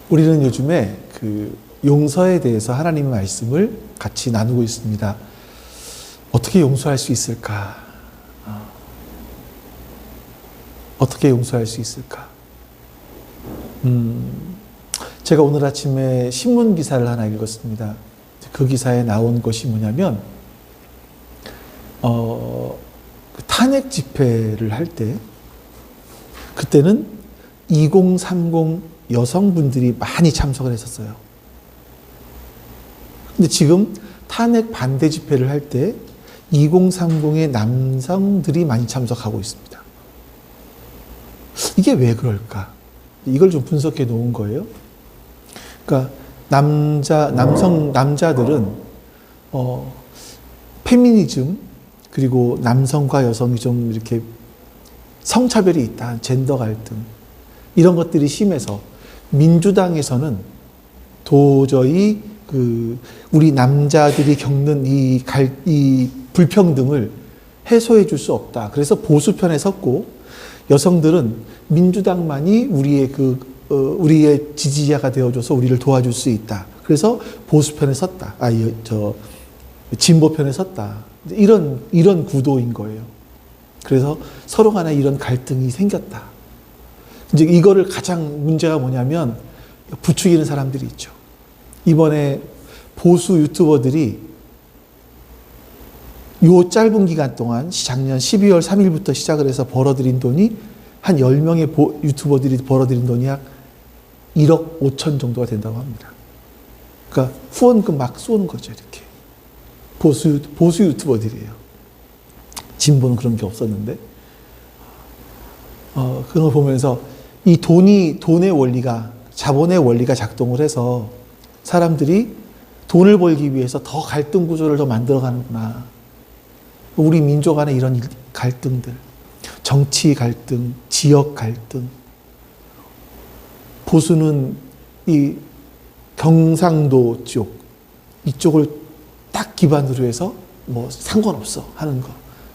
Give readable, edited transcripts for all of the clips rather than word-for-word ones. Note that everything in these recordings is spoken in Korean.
우리는 요즘에 그 용서에 대해서 하나님의 말씀을 같이 나누고 있습니다. 어떻게 용서할 수 있을까? 어떻게 용서할 수 있을까? 제가 오늘 아침에 신문 기사를 하나 읽었습니다. 그 기사에 나온 것이 뭐냐면, 탄핵 집회를 할 때, 그때는 2030 여성분들이 많이 참석을 했었어요. 근데 지금 탄핵 반대 집회를 할 때 2030의 남성들이 많이 참석하고 있습니다. 이게 왜 그럴까? 이걸 좀 분석해 놓은 거예요. 그러니까 남자들은 페미니즘, 그리고 남성과 여성이 좀 이렇게 성차별이 있다, 젠더 갈등, 이런 것들이 심해서 민주당에서는 도저히 우리 남자들이 겪는 이 불평등을 해소해 줄 수 없다. 그래서 보수편에 섰고, 여성들은 민주당만이 우리의 지지자가 되어줘서 우리를 도와줄 수 있다. 그래서 보수편에 섰다. 진보편에 섰다. 이런 구도인 거예요. 그래서 서로 간에 이런 갈등이 생겼다. 이제 이거를 가장 문제가 뭐냐면 부추기는 사람들이 있죠. 이번에 보수 유튜버들이 요 짧은 기간 동안 작년 12월 3일부터 시작을 해서 벌어들인 돈이 한 10명의 유튜버들이 벌어들인 돈이 약 1억 5천 정도가 된다고 합니다. 그러니까 후원금 막 쏘는 거죠, 이렇게. 보수 유튜버들이에요. 진보는 그런 게 없었는데. 그런 걸 보면서 이 돈의 원리가, 자본의 원리가 작동을 해서 사람들이 돈을 벌기 위해서 더 갈등 구조를 더 만들어가는구나. 우리 민족 안에 이런 갈등들, 정치 갈등, 지역 갈등, 보수는 이 경상도 쪽, 이쪽을 딱 기반으로 해서 뭐 상관없어 하는 거.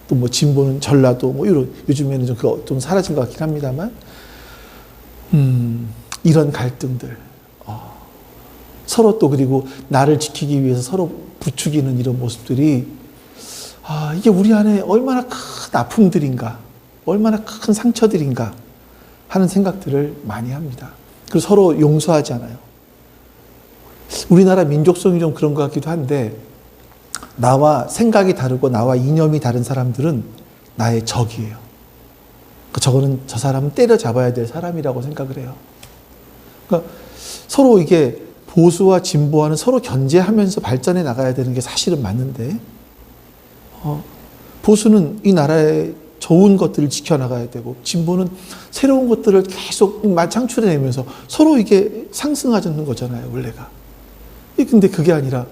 또 뭐 진보는 전라도 뭐 이런, 요즘에는 좀 사라진 것 같긴 합니다만, 이런 갈등들, 서로 또 그리고 나를 지키기 위해서 서로 부추기는 이런 모습들이, 이게 우리 안에 얼마나 큰 아픔들인가, 얼마나 큰 상처들인가 하는 생각들을 많이 합니다. 그리고 서로 용서하지 않아요. 우리나라 민족성이 좀 그런 것 같기도 한데, 나와 생각이 다르고 나와 이념이 다른 사람들은 나의 적이에요. 저 사람은 때려잡아야 될 사람이라고 생각을 해요. 그러니까 서로 이게 보수와 진보와는 서로 견제하면서 발전해 나가야 되는 게 사실은 맞는데, 보수는 이 나라의 좋은 것들을 지켜나가야 되고, 진보는 새로운 것들을 계속 창출해내면서 서로 이게 상승하자는 거잖아요, 원래가. 근데 그게 아니라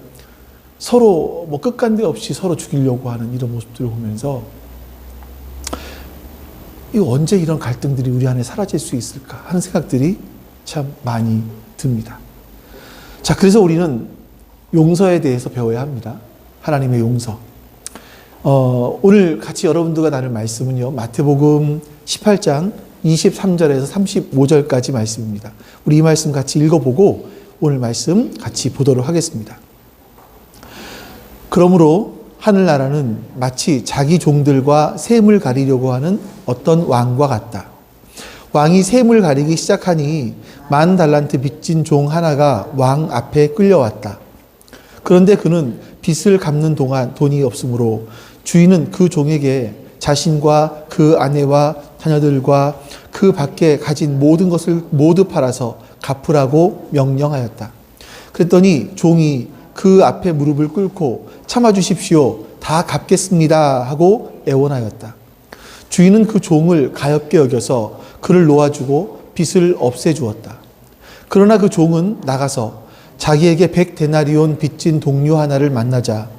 서로 뭐 끝간데 없이 서로 죽이려고 하는 이런 모습들을 보면서, 이거 언제 이런 갈등들이 우리 안에 사라질 수 있을까 하는 생각들이 참 많이 듭니다. 자, 그래서 우리는 용서에 대해서 배워야 합니다. 하나님의 용서. 오늘 같이 여러분들과 나눌 말씀은요, 마태복음 18장 23절에서 35절까지 말씀입니다. 우리 이 말씀 같이 읽어보고 오늘 말씀 같이 보도록 하겠습니다. 그러므로 하늘나라는 마치 자기 종들과 셈을 가리려고 하는 어떤 왕과 같다. 왕이 셈을 가리기 시작하니 10,000달란트 빚진 종 하나가 왕 앞에 끌려왔다. 그런데 그는 빚을 갚는 동안 돈이 없으므로 주인은 그 종에게 자신과 그 아내와 자녀들과 그 밖에 가진 모든 것을 모두 팔아서 갚으라고 명령하였다. 그랬더니 종이 그 앞에 무릎을 꿇고 참아주십시오, 다 갚겠습니다 하고 애원하였다. 주인은 그 종을 가엾게 여겨서 그를 놓아주고 빚을 없애주었다. 그러나 그 종은 나가서 자기에게 100데나리온 빚진 동료 하나를 만나자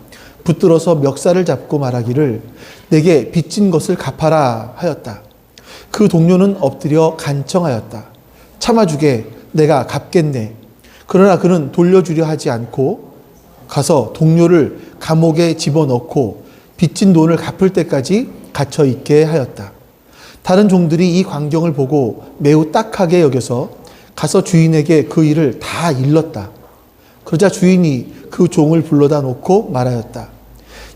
붙들어서 멱살을 잡고 말하기를 내게 빚진 것을 갚아라 하였다. 그 동료는 엎드려 간청하였다. 참아주게, 내가 갚겠네. 그러나 그는 돌려주려 하지 않고 가서 동료를 감옥에 집어넣고 빚진 돈을 갚을 때까지 갇혀 있게 하였다. 다른 종들이 이 광경을 보고 매우 딱하게 여겨서 가서 주인에게 그 일을 다 일렀다. 그러자 주인이 그 종을 불러다 놓고 말하였다.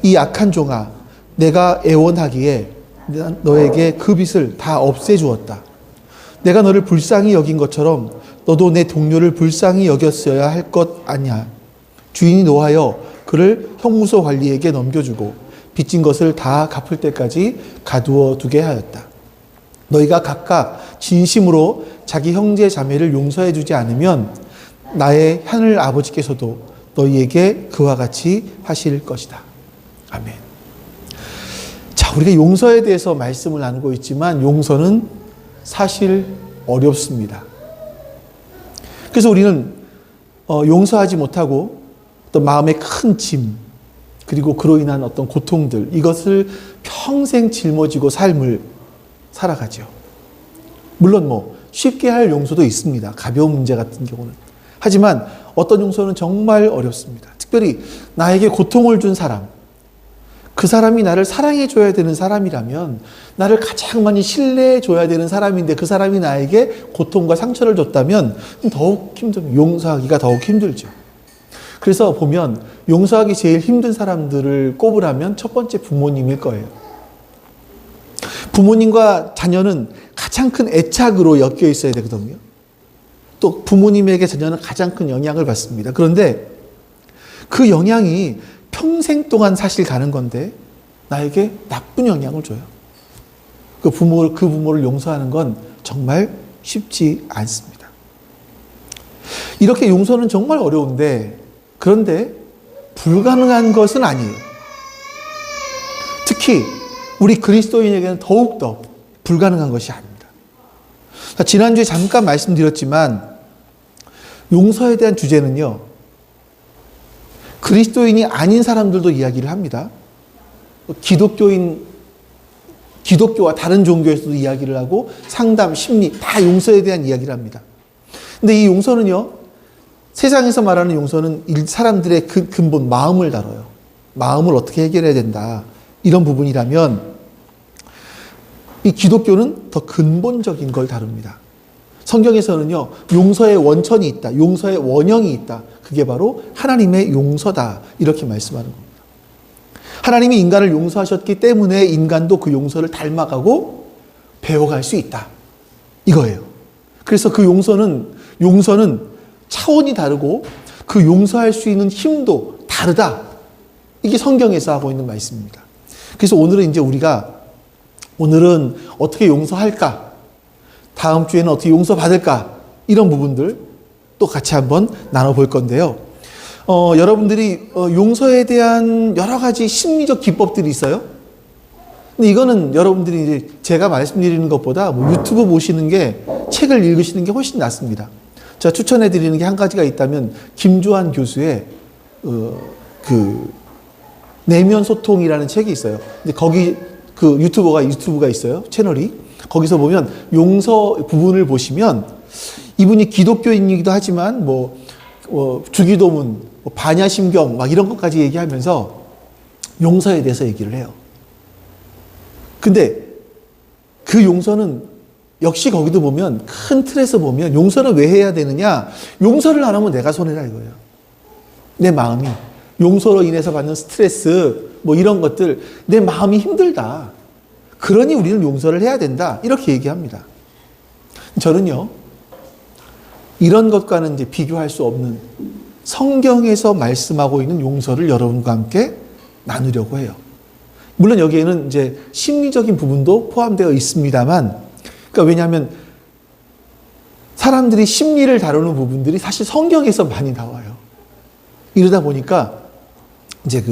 이 악한 종아, 내가 애원하기에 너에게 그 빚을 다 없애주었다. 내가 너를 불쌍히 여긴 것처럼 너도 내 동료를 불쌍히 여겼어야 할 것 아니야. 주인이 노하여 그를 형무소 관리에게 넘겨주고 빚진 것을 다 갚을 때까지 가두어 두게 하였다. 너희가 각각 진심으로 자기 형제 자매를 용서해 주지 않으면 나의 하늘 아버지께서도 너희에게 그와 같이 하실 것이다. 아멘. 자, 우리가 용서에 대해서 말씀을 나누고 있지만 용서는 사실 어렵습니다. 그래서 우리는 용서하지 못하고 어떤 마음의 큰 짐, 그리고 그로 인한 어떤 고통들, 이것을 평생 짊어지고 삶을 살아가죠. 물론 쉽게 할 용서도 있습니다. 가벼운 문제 같은 경우는. 하지만 어떤 용서는 정말 어렵습니다. 특별히 나에게 고통을 준 사람, 그 사람이 나를 사랑해줘야 되는 사람이라면, 나를 가장 많이 신뢰해줘야 되는 사람인데 그 사람이 나에게 고통과 상처를 줬다면 더욱 힘듭니다. 용서하기가 더욱 힘들죠. 그래서 보면 용서하기 제일 힘든 사람들을 꼽으라면 첫 번째 부모님일 거예요. 부모님과 자녀는 가장 큰 애착으로 엮여 있어야 되거든요. 또 부모님에게 자녀는 가장 큰 영향을 받습니다. 그런데 그 영향이 평생 동안 사실 가는 건데 나에게 나쁜 영향을 줘요. 그 부모를 용서하는 건 정말 쉽지 않습니다. 이렇게 용서는 정말 어려운데, 그런데 불가능한 것은 아니에요. 특히 우리 그리스도인에게는 더욱더 불가능한 것이 아닙니다. 지난주에 잠깐 말씀드렸지만 용서에 대한 주제는요, 그리스도인이 아닌 사람들도 이야기를 합니다. 기독교와 다른 종교에서도 이야기를 하고 상담, 심리 다 용서에 대한 이야기를 합니다. 근데 이 용서는요, 세상에서 말하는 용서는 사람들의 근본 마음을 다뤄요. 마음을 어떻게 해결해야 된다, 이런 부분이라면 이 기독교는 더 근본적인 걸 다룹니다. 성경에서는요, 용서의 원천이 있다, 용서의 원형이 있다. 그게 바로 하나님의 용서다, 이렇게 말씀하는 겁니다. 하나님이 인간을 용서하셨기 때문에 인간도 그 용서를 닮아가고 배워갈 수 있다, 이거예요. 그래서 그 용서는 차원이 다르고 그 용서할 수 있는 힘도 다르다. 이게 성경에서 하고 있는 말씀입니다. 그래서 오늘은 어떻게 용서할까? 다음 주에는 어떻게 용서받을까? 이런 부분들 또 같이 한번 나눠볼 건데요. 여러분들이 용서에 대한 여러 가지 심리적 기법들이 있어요. 근데 이거는 여러분들이 이제 제가 말씀드리는 것보다 유튜브 보시는 게, 책을 읽으시는 게 훨씬 낫습니다. 제가 추천해 드리는 게 한 가지가 있다면 김조한 교수의 내면 소통이라는 책이 있어요. 근데 거기 유튜브가 있어요. 채널이. 거기서 보면 용서 부분을 보시면 이분이 기독교인이기도 하지만 주기도문, 반야심경 막 이런 것까지 얘기하면서 용서에 대해서 얘기를 해요. 근데 그 용서는 역시 거기도 보면 큰 틀에서 보면 용서는 왜 해야 되느냐? 용서를 안 하면 내가 손해라 이거예요. 내 마음이 용서로 인해서 받는 스트레스 이런 것들, 내 마음이 힘들다. 그러니 우리는 용서를 해야 된다. 이렇게 얘기합니다. 저는요, 이런 것과는 이제 비교할 수 없는 성경에서 말씀하고 있는 용서를 여러분과 함께 나누려고 해요. 물론 여기에는 이제 심리적인 부분도 포함되어 있습니다만, 그러니까 왜냐하면 사람들이 심리를 다루는 부분들이 사실 성경에서 많이 나와요. 이러다 보니까 이제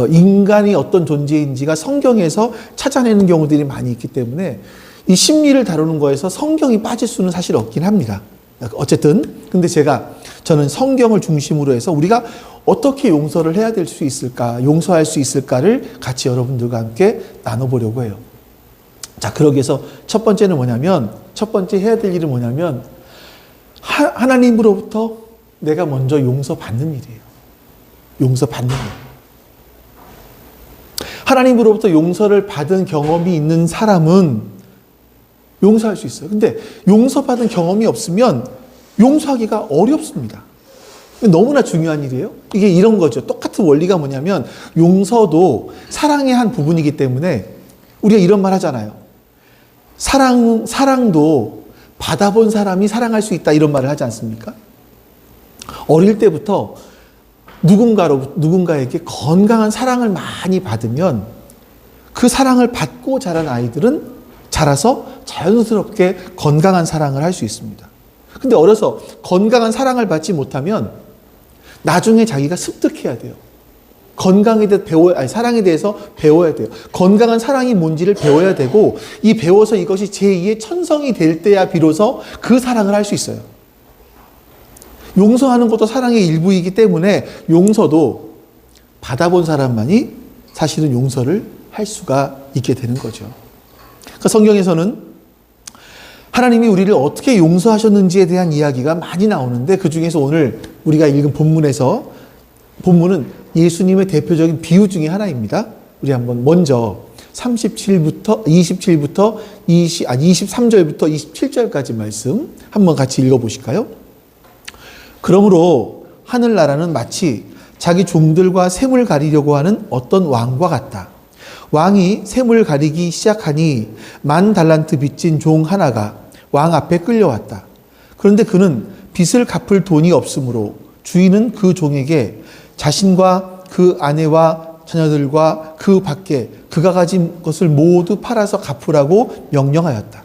인간이 어떤 존재인지가 성경에서 찾아내는 경우들이 많이 있기 때문에 이 심리를 다루는 거에서 성경이 빠질 수는 사실 없긴 합니다. 어쨌든 근데 저는 성경을 중심으로 해서 우리가 어떻게 용서를 해야 될 수 있을까, 용서할 수 있을까를 같이 여러분들과 함께 나눠보려고 해요. 자, 그러기 위해서 첫 번째 해야 될 일은 뭐냐면 하나님으로부터 내가 먼저 용서받는 일이에요. 용서받는 일. 하나님으로부터 용서를 받은 경험이 있는 사람은 용서할 수 있어요. 근데 용서받은 경험이 없으면 용서하기가 어렵습니다. 너무나 중요한 일이에요. 이게 이런 거죠. 똑같은 원리가 뭐냐면 용서도 사랑의 한 부분이기 때문에 우리가 이런 말 하잖아요. 사랑도 받아본 사람이 사랑할 수 있다 이런 말을 하지 않습니까? 어릴 때부터 누군가에게 건강한 사랑을 많이 받으면 그 사랑을 받고 자란 아이들은 자라서 자연스럽게 건강한 사랑을 할 수 있습니다. 근데 어려서 건강한 사랑을 받지 못하면 나중에 자기가 습득해야 돼요. 사랑에 대해서 배워야 돼요. 건강한 사랑이 뭔지를 배워야 되고, 이 배워서 이것이 제2의 천성이 될 때야 비로소 그 사랑을 할 수 있어요. 용서하는 것도 사랑의 일부이기 때문에 용서도 받아본 사람만이 사실은 용서를 할 수가 있게 되는 거죠. 그러니까 성경에서는 하나님이 우리를 어떻게 용서하셨는지에 대한 이야기가 많이 나오는데 그 중에서 오늘 우리가 읽은 본문은 예수님의 대표적인 비유 중에 하나입니다. 우리 한번 먼저 27절부터 23절부터 27절까지 말씀 한번 같이 읽어보실까요? 그러므로 하늘나라는 마치 자기 종들과 샘을 가리려고 하는 어떤 왕과 같다. 왕이 샘을 가리기 시작하니 10,000달란트 빚진 종 하나가 왕 앞에 끌려왔다. 그런데 그는 빚을 갚을 돈이 없으므로 주인은 그 종에게 자신과 그 아내와 자녀들과 그 밖에 그가 가진 것을 모두 팔아서 갚으라고 명령하였다.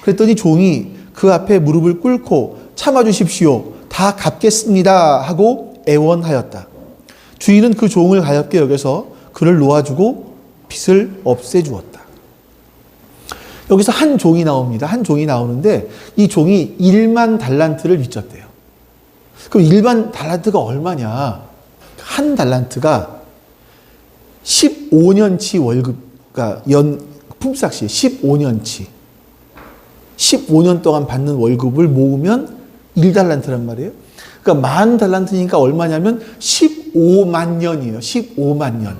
그랬더니 종이 그 앞에 무릎을 꿇고 참아주십시오. 다 갚겠습니다 하고 애원하였다. 주인은 그 종을 가엾게 여겨서 그를 놓아주고 빚을 없애주었다. 여기서 한 종이 나옵니다. 한 종이 나오는데 이 종이 10,000달란트를 빚졌대요. 그럼 10,000달란트가 얼마냐? 한 달란트가 15년치 월급, 그러니까 품삯이 15년치. 15년 동안 받는 월급을 모으면 1달란트란 말이에요. 그러니까 10,000달란트니까 얼마냐면 15만 년이에요. 15만 년.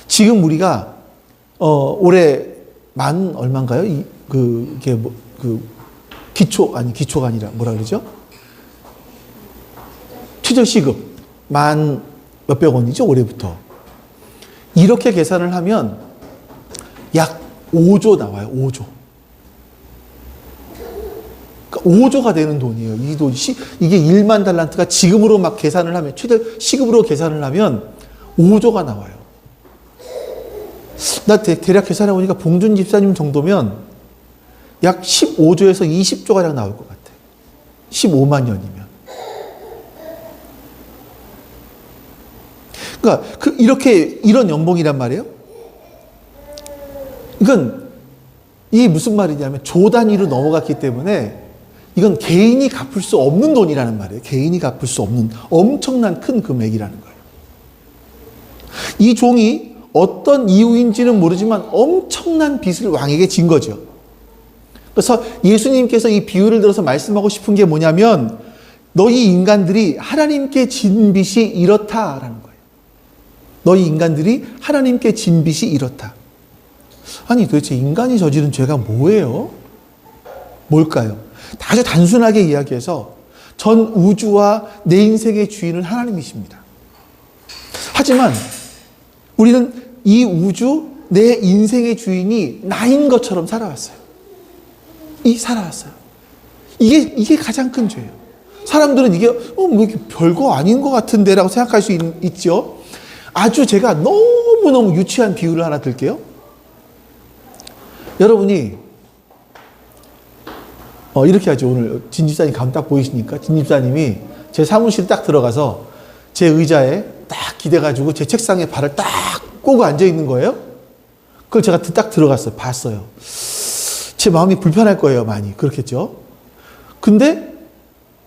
지금 우리가 올해 만 얼마인가요? 기초가 아니라 뭐라 그러죠? 최저시급 만 몇백 원이죠, 올해부터. 이렇게 계산을 하면 약 5조 나와요, 5조. 그러니까 5조가 되는 돈이에요. 이 돈, 이게 10,000달란트가 지금으로 막 계산을 하면, 최저시급으로 계산을 하면 5조가 나와요. 나 대략 계산해 보니까 봉준 집사님 정도면 약 15조에서 20조가량 나올 것 같아. 15만 년이면. 그러니까 이런 연봉이란 말이에요. 이건 이게 무슨 말이냐면 조 단위로 넘어갔기 때문에 이건 개인이 갚을 수 없는 돈이라는 말이에요. 개인이 갚을 수 없는 엄청난 큰 금액이라는 거예요. 이 종이 어떤 이유인지는 모르지만 엄청난 빚을 왕에게 진 거죠. 그래서 예수님께서 이 비유를 들어서 말씀하고 싶은 게 뭐냐면 너희 인간들이 하나님께 진 빚이 이렇다라는 거예요. 너희 인간들이 하나님께 진 빚이 이렇다. 아니 도대체 인간이 저지른 죄가 뭐예요? 뭘까요? 아주 단순하게 이야기해서 전 우주와 내 인생의 주인은 하나님이십니다. 하지만 우리는 이 우주, 내 인생의 주인이 나인 것처럼 살아왔어요. 살아왔어요. 이게 가장 큰 죄예요. 사람들은 이게 뭐 별거 아닌 것 같은데라고 생각할 수 있죠. 아주 제가 너무너무 유치한 비유를 하나 들게요. 여러분이 이렇게 하죠. 오늘 진 집사님 가면 딱 보이시니까 진 집사님이 제 사무실에 딱 들어가서 제 의자에 딱 기대가지고 제 책상에 발을 딱 꼬고 앉아 있는 거예요. 그걸 제가 딱 들어갔어요. 봤어요. 제 마음이 불편할 거예요. 많이. 그렇겠죠. 근데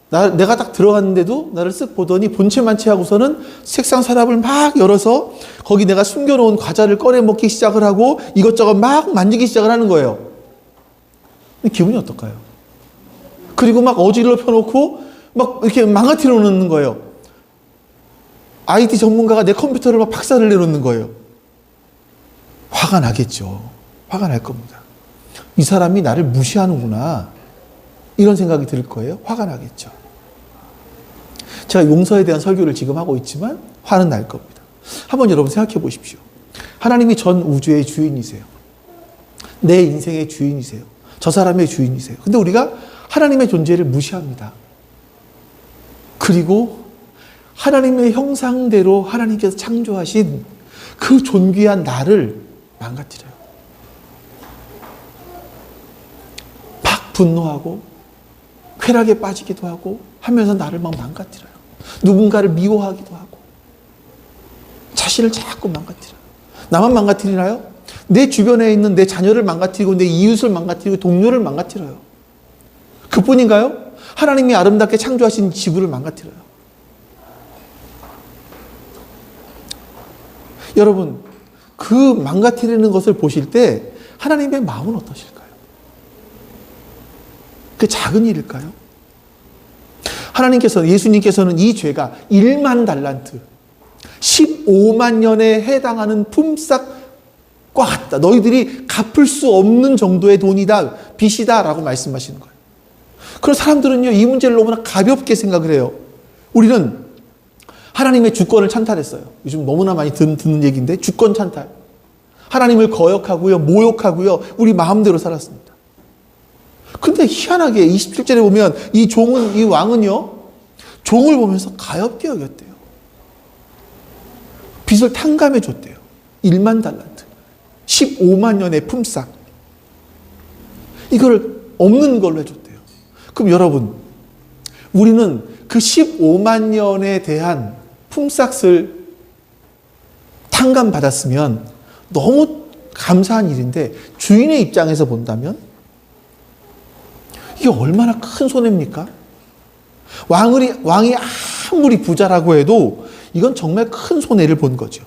내가 딱 들어갔는데도 나를 쓱 보더니 본체만치 하고서는 책상 서랍을 막 열어서 거기 내가 숨겨놓은 과자를 꺼내 먹기 시작을 하고 이것저것 막 만지기 시작을 하는 거예요. 기분이 어떨까요? 그리고 막 어지럽혀 놓고 막 이렇게 망가뜨려 놓는 거예요. IT 전문가가 내 컴퓨터를 막 박살을 내놓는 거예요. 화가 나겠죠. 화가 날 겁니다. 이 사람이 나를 무시하는구나. 이런 생각이 들 거예요. 화가 나겠죠. 제가 용서에 대한 설교를 지금 하고 있지만 화는 날 겁니다. 한번 여러분 생각해 보십시오. 하나님이 전 우주의 주인이세요. 내 인생의 주인이세요. 저 사람의 주인이세요. 근데 우리가 하나님의 존재를 무시합니다. 그리고 하나님의 형상대로 하나님께서 창조하신 그 존귀한 나를 망가뜨려요. 막 분노하고 쾌락에 빠지기도 하고 하면서 나를 막 망가뜨려요. 누군가를 미워하기도 하고 자신을 자꾸 망가뜨려요. 나만 망가뜨리나요? 내 주변에 있는 내 자녀를 망가뜨리고 내 이웃을 망가뜨리고 동료를 망가뜨려요. 그뿐인가요? 하나님이 아름답게 창조하신 지구를 망가뜨려요. 여러분, 그 망가뜨리는 것을 보실 때 하나님의 마음은 어떠실까요? 그 작은 일일까요? 예수님께서는 이 죄가 1만 달란트, 15만 년에 해당하는 품삯과 같다. 너희들이 갚을 수 없는 정도의 돈이다, 빚이다 라고 말씀하시는 거예요. 그런 사람들은요, 이 문제를 너무나 가볍게 생각을 해요. 우리는 하나님의 주권을 찬탈했어요. 요즘 너무나 많이 듣는 얘기인데, 주권 찬탈. 하나님을 거역하고요, 모욕하고요, 우리 마음대로 살았습니다. 근데 희한하게 27절에 보면 이 왕은요, 종을 보면서 가엾게 여겼대요. 빚을 탕감해 줬대요. 1만 달란트. 15만 년의 품삯. 이거를 없는 걸로 해줬대요. 그럼 여러분, 우리는 그 15만 년에 대한 품삯을 탕감받았으면 너무 감사한 일인데, 주인의 입장에서 본다면 이게 얼마나 큰 손해입니까? 왕이 아무리 부자라고 해도 이건 정말 큰 손해를 본 거죠.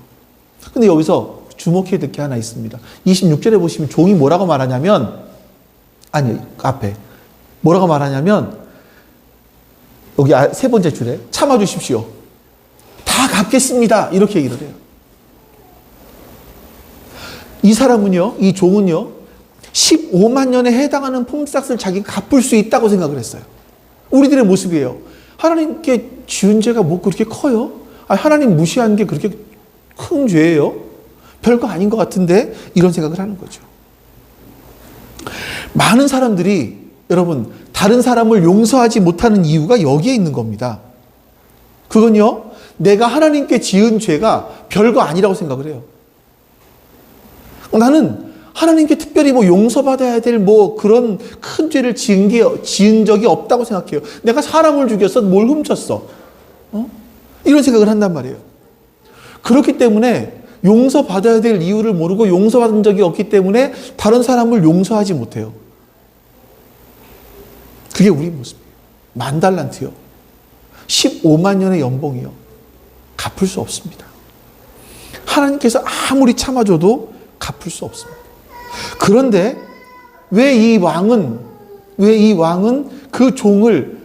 근데 여기서 주목해야 될 게 하나 있습니다. 26절에 보시면 종이 뭐라고 말하냐면, 앞에 뭐라고 말하냐면, 여기 세 번째 줄에 참아주십시오. 다 갚겠습니다. 이렇게 얘기를 해요. 이 사람은요, 이 종은요, 15만 년에 해당하는 품삯을 자기가 갚을 수 있다고 생각을 했어요. 우리들의 모습이에요. 하나님께 지은 죄가 뭐 그렇게 커요? 하나님 무시한 게 그렇게 큰 죄예요? 별거 아닌 것 같은데? 이런 생각을 하는 거죠. 많은 사람들이 여러분, 다른 사람을 용서하지 못하는 이유가 여기에 있는 겁니다. 그건요, 내가 하나님께 지은 죄가 별거 아니라고 생각을 해요. 나는 하나님께 특별히 용서받아야 될 그런 큰 죄를 지은 적이 없다고 생각해요. 내가 사람을 죽였어? 뭘 훔쳤어? 이런 생각을 한단 말이에요. 그렇기 때문에 용서받아야 될 이유를 모르고 용서받은 적이 없기 때문에 다른 사람을 용서하지 못해요. 그게 우리 모습이에요. 1만 달란트요. 15만 년의 연봉이요. 갚을 수 없습니다. 하나님께서 아무리 참아줘도 갚을 수 없습니다. 그런데 왜 이 왕은 그 종을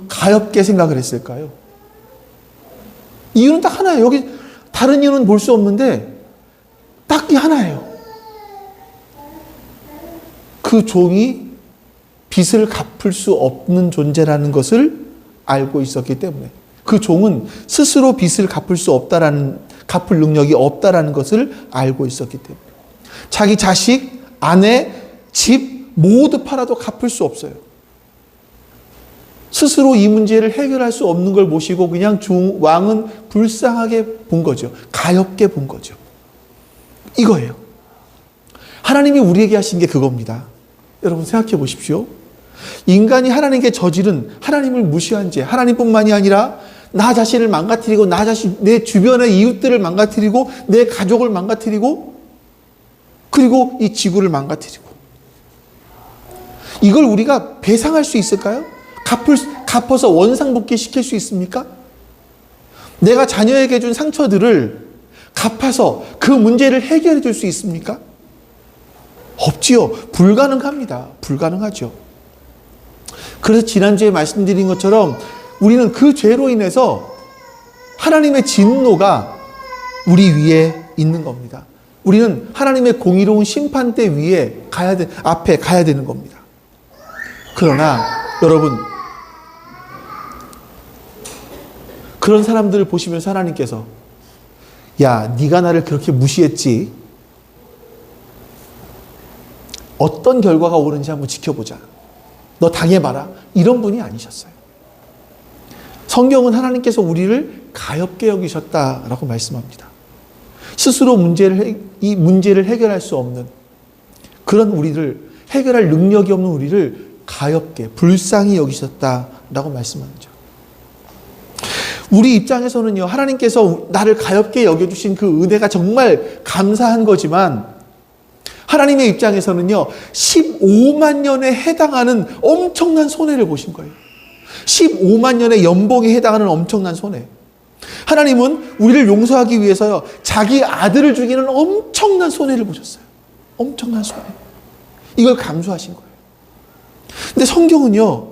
가엾게 생각을 했을까요? 이유는 딱 하나예요. 여기 다른 이유는 볼 수 없는데 딱 이 하나예요. 그 종이 빚을 갚을 수 없는 존재라는 것을 알고 있었기 때문에, 그 종은 스스로 빚을 갚을 능력이 없다라는 것을 알고 있었기 때문에, 자기 자식, 아내, 집 모두 팔아도 갚을 수 없어요. 스스로 이 문제를 해결할 수 없는 걸 보시고 그냥 왕은 불쌍하게 본 거죠. 가엾게 본 거죠. 이거예요. 하나님이 우리에게 하신 게 그겁니다. 여러분 생각해 보십시오. 인간이 하나님께 저지른, 하나님을 무시한 죄, 하나님뿐만이 아니라 나 자신을 망가뜨리고 내 주변의 이웃들을 망가뜨리고 내 가족을 망가뜨리고 그리고 이 지구를 망가뜨리고, 이걸 우리가 배상할 수 있을까요? 갚아서 원상복귀 시킬 수 있습니까? 내가 자녀에게 준 상처들을 갚아서 그 문제를 해결해 줄 수 있습니까? 없지요. 불가능합니다. 불가능하죠. 그래서 지난주에 말씀드린 것처럼 우리는 그 죄로 인해서 하나님의 진노가 우리 위에 있는 겁니다. 우리는 하나님의 공의로운 심판대 앞에 가야 되는 겁니다. 그러나 여러분, 그런 사람들을 보시면서 하나님께서 야, 네가 나를 그렇게 무시했지? 어떤 결과가 오는지 한번 지켜보자. 너 당해봐라. 이런 분이 아니셨어요. 성경은 하나님께서 우리를 가엾게 여기셨다라고 말씀합니다. 스스로 이 문제를 해결할 수 없는 그런 우리를, 해결할 능력이 없는 우리를 가엾게, 불쌍히 여기셨다라고 말씀합니다. 우리 입장에서는요, 하나님께서 나를 가엾게 여겨주신 그 은혜가 정말 감사한 거지만, 하나님의 입장에서는요, 15만 년에 해당하는 엄청난 손해를 보신 거예요. 15만 년의 연봉에 해당하는 엄청난 손해. 하나님은 우리를 용서하기 위해서요, 자기 아들을 죽이는 엄청난 손해를 보셨어요. 엄청난 손해. 이걸 감수하신 거예요. 근데 성경은요,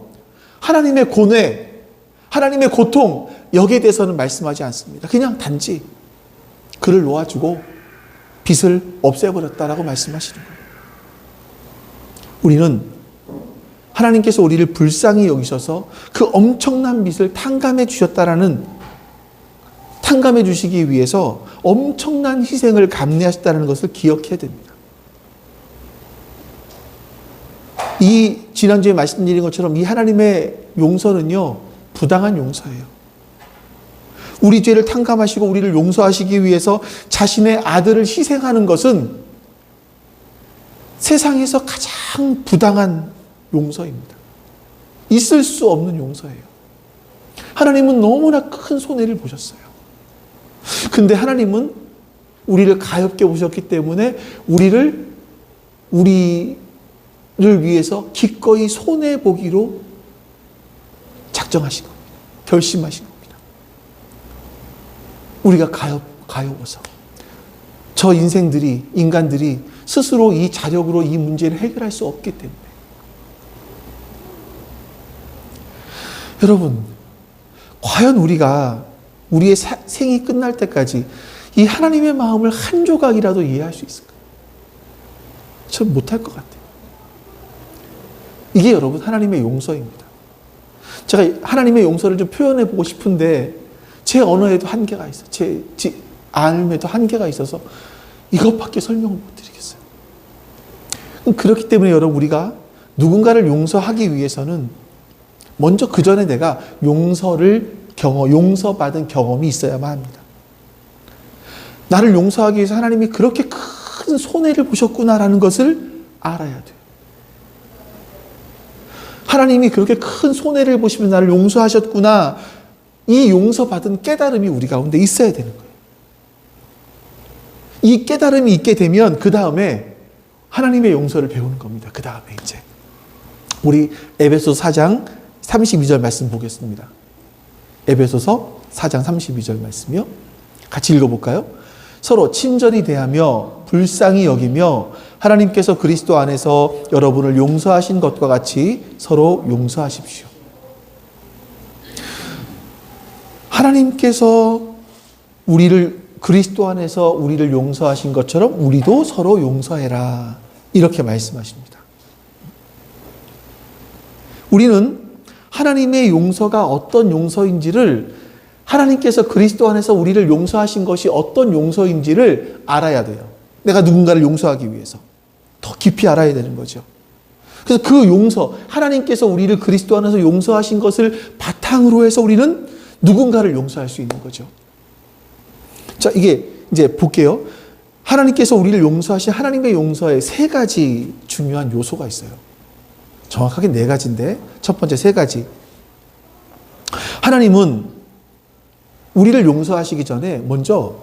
하나님의 고뇌, 하나님의 고통, 여기에 대해서는 말씀하지 않습니다. 그냥 단지 그를 놓아주고 빚을 없애버렸다라고 말씀하시는 거예요. 우리는 하나님께서 우리를 불쌍히 여기셔서 그 엄청난 빚을 탕감해 주시기 위해서 엄청난 희생을 감내하셨다는 것을 기억해야 됩니다. 이 지난주에 말씀드린 것처럼 이 하나님의 용서는요, 부당한 용서예요. 우리 죄를 탕감하시고 우리를 용서하시기 위해서 자신의 아들을 희생하는 것은 세상에서 가장 부당한 용서입니다. 있을 수 없는 용서예요. 하나님은 너무나 큰 손해를 보셨어요. 근데 하나님은 우리를 가엾게 보셨기 때문에 우리를 위해서 기꺼이 손해보기로 작정하신 겁니다. 결심하신 겁니다. 우리가 가엾어서 저 인간들이 스스로 이 자력으로 이 문제를 해결할 수 없기 때문에. 여러분, 과연 우리가 우리의 생이 끝날 때까지 이 하나님의 마음을 한 조각이라도 이해할 수 있을까요? 전 못할 것 같아요. 이게 여러분 하나님의 용서입니다. 제가 하나님의 용서를 좀 표현해 보고 싶은데 제 언어에도 한계가 있어요. 제 알에도 한계가 있어서 이것밖에 설명을 못 드리겠어요. 그렇기 때문에 여러분, 우리가 누군가를 용서하기 위해서는 먼저 그 전에 내가 용서받은 경험이 있어야만 합니다. 나를 용서하기 위해서 하나님이 그렇게 큰 손해를 보셨구나라는 것을 알아야 돼요. 하나님이 그렇게 큰 손해를 보시면서 나를 용서하셨구나, 이 용서받은 깨달음이 우리 가운데 있어야 되는 거예요. 이 깨달음이 있게 되면 그 다음에 하나님의 용서를 배우는 겁니다. 그 다음에 이제 우리 에베소서 4장 32절 말씀 보겠습니다. 에베소서 4장 32절 말씀이요. 같이 읽어볼까요? 서로 친절히 대하며 불쌍히 여기며 하나님께서 그리스도 안에서 여러분을 용서하신 것과 같이 서로 용서하십시오. 하나님께서 그리스도 안에서 우리를 용서하신 것처럼 우리도 서로 용서해라, 이렇게 말씀하십니다. 우리는 하나님의 용서가 어떤 용서인지를, 하나님께서 그리스도 안에서 우리를 용서하신 것이 어떤 용서인지를 알아야 돼요. 내가 누군가를 용서하기 위해서 더 깊이 알아야 되는 거죠. 그래서 그 용서, 하나님께서 우리를 그리스도 안에서 용서하신 것을 바탕으로 해서 우리는 누군가를 용서할 수 있는 거죠. 자, 이게 이제 볼게요. 하나님께서 우리를 용서하신 하나님의 용서에 3가지 중요한 요소가 있어요. 정확하게 4가지인데 첫 번째 3가지. 하나님은 우리를 용서하시기 전에 먼저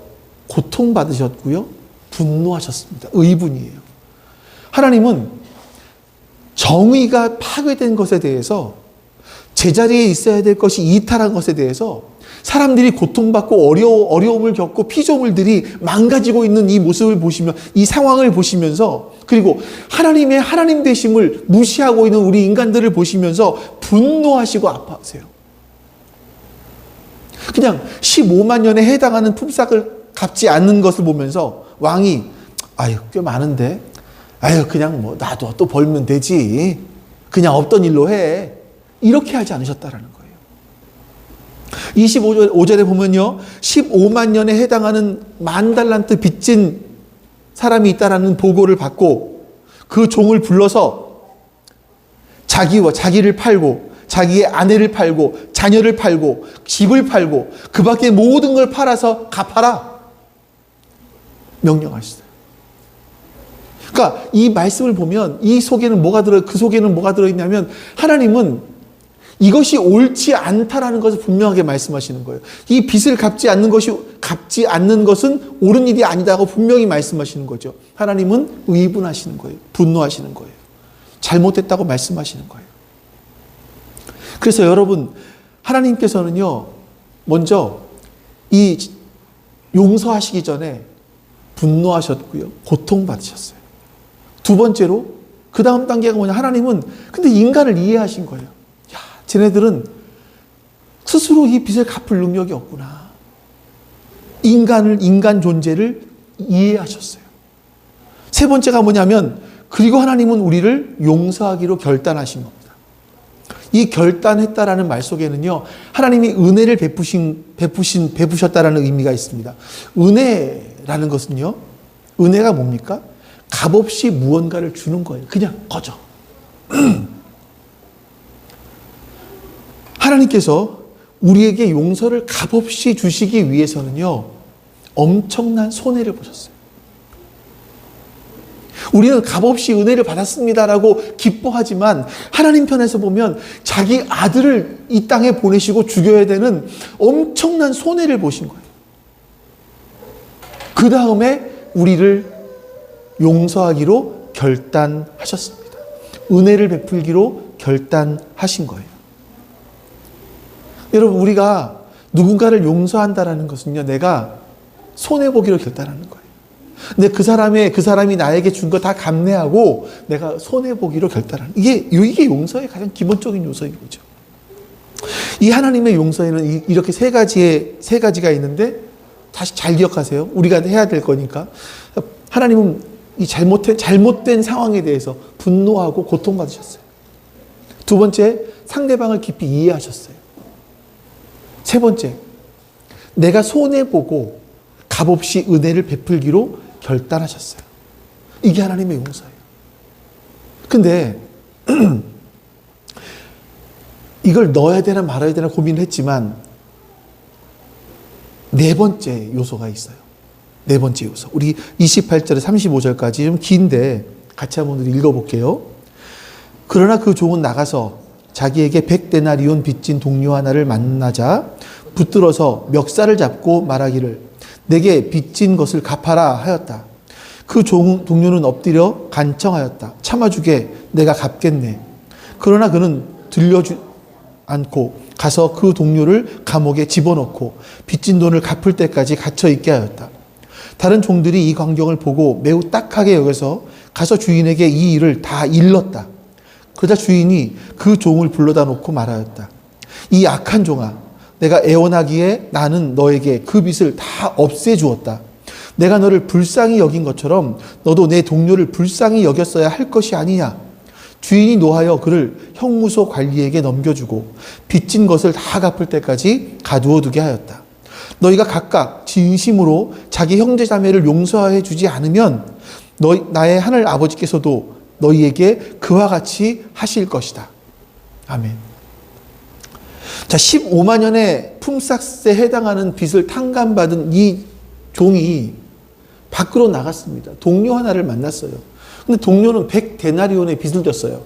고통받으셨고요, 분노하셨습니다. 의분이에요. 하나님은 정의가 파괴된 것에 대해서, 제자리에 있어야 될 것이 이탈한 것에 대해서, 사람들이 고통받고 어려움을 겪고 피조물들이 망가지고 있는 이 모습을 보시면, 이 상황을 보시면서, 그리고 하나님의 하나님 되심을 무시하고 있는 우리 인간들을 보시면서 분노하시고 아파하세요. 그냥 15만 년에 해당하는 품삯을 갚지 않는 것을 보면서 왕이, 아유, 꽤 많은데, 아유, 그냥 놔둬, 또 벌면 되지, 그냥 없던 일로 해, 이렇게 하지 않으셨다라는 거예요. 25절에 보면요. 15만 년에 해당하는 10,000달란트 빚진 사람이 있다라는 보고를 받고 그 종을 불러서 자기를 팔고 자기의 아내를 팔고 자녀를 팔고 집을 팔고 그 밖에 모든 걸 팔아서 갚아라 명령하셨어요. 그러니까 이 말씀을 보면 그 속에는 뭐가 들어있냐면 하나님은 이것이 옳지 않다라는 것을 분명하게 말씀하시는 거예요. 이 빚을 갚지 않는 것은 옳은 일이 아니다고 분명히 말씀하시는 거죠. 하나님은 의분하시는 거예요. 분노하시는 거예요. 잘못됐다고 말씀하시는 거예요. 그래서 여러분, 하나님께서는요, 먼저 이 용서하시기 전에 분노하셨고요, 고통받으셨어요. 두 번째로, 그 다음 단계가 뭐냐, 하나님은 근데 인간을 이해하신 거예요. 야, 쟤네들은 스스로 이 빚을 갚을 능력이 없구나. 인간 존재를 이해하셨어요. 세 번째가 뭐냐면, 그리고 하나님은 우리를 용서하기로 결단하신 겁니다. 이 결단했다라는 말 속에는요, 하나님이 은혜를 베푸셨다라는 의미가 있습니다. 은혜라는 것은요, 은혜가 뭡니까? 값없이 무언가를 주는 거예요. 그냥 꺼져. 하나님께서 우리에게 용서를 값없이 주시기 위해서는요, 엄청난 손해를 보셨어요. 우리는 값없이 은혜를 받았습니다라고 기뻐하지만 하나님 편에서 보면 자기 아들을 이 땅에 보내시고 죽여야 되는 엄청난 손해를 보신 거예요. 그 다음에 우리를 용서하기로 결단하셨습니다. 은혜를 베풀기로 결단하신 거예요. 여러분, 우리가 누군가를 용서한다는 것은요, 내가 손해보기로 결단하는 거예요. 근데 그 사람이 나에게 준 거 다 감내하고 내가 손해보기로 결단하는, 이게 용서의 가장 기본적인 요소인 거죠. 이 하나님의 용서에는 이렇게 세 가지가 있는데, 다시 잘 기억하세요. 우리가 해야 될 거니까. 하나님은 이 잘못된 상황에 대해서 분노하고 고통받으셨어요. 두 번째, 상대방을 깊이 이해하셨어요. 세 번째, 내가 손해보고 값없이 은혜를 베풀기로 결단하셨어요. 이게 하나님의 용서예요. 근데 이걸 넣어야 되나 말아야 되나 고민을 했지만 네 번째 요소가 있어요. 네 번째 요소. 우리 28절에 35절까지 좀 긴데 같이 한번 읽어볼게요. 그러나 그 종은 나가서 자기에게 100데나리온 빚진 동료 하나를 만나자 붙들어서 멱살을 잡고 말하기를 내게 빚진 것을 갚아라 하였다. 그 동료는 엎드려 간청하였다. 참아주게, 내가 갚겠네. 그러나 그는 들려주지 않고 가서 그 동료를 감옥에 집어넣고 빚진 돈을 갚을 때까지 갇혀 있게 하였다. 다른 종들이 이 광경을 보고 매우 딱하게 여겨서 가서 주인에게 이 일을 다 일렀다. 그러자 주인이 그 종을 불러다 놓고 말하였다. 이 악한 종아, 내가 애원하기에 나는 너에게 그 빚을 다 없애주었다. 내가 너를 불쌍히 여긴 것처럼 너도 내 동료를 불쌍히 여겼어야 할 것이 아니냐. 주인이 노하여 그를 형무소 관리에게 넘겨주고 빚진 것을 다 갚을 때까지 가두어 두게 하였다. 너희가 각각 진심으로 자기 형제 자매를 용서해 주지 않으면 나의 하늘 아버지께서도 너희에게 그와 같이 하실 것이다. 아멘. 자, 15만 년의 품삯에 해당하는 빚을 탕감받은 이 종이 밖으로 나갔습니다. 동료 하나를 만났어요. 근데 동료는 100데나리온의 빚을 졌어요.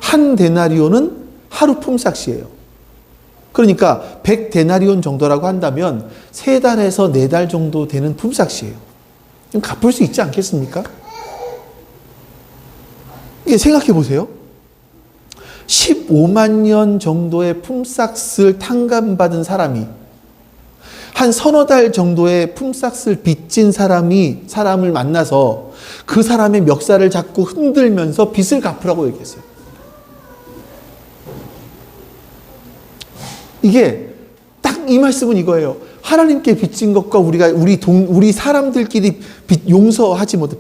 한 데나리온은 하루 품삯이에요. 그러니까 100데나리온 정도라고 한다면 3달에서 4달 정도 되는 품삯이에요. 갚을 수 있지 않겠습니까? 이게 생각해 보세요. 15만 년 정도의 품삯을 탕감받은 사람이 한 서너 달 정도의 품삯을 빚진 사람을 만나서 그 사람의 멱살을 잡고 흔들면서 빚을 갚으라고 얘기했어요. 이게 딱 이 말씀은 이거예요. 하나님께 빚진 것과 우리 사람들끼리 용서하지 못해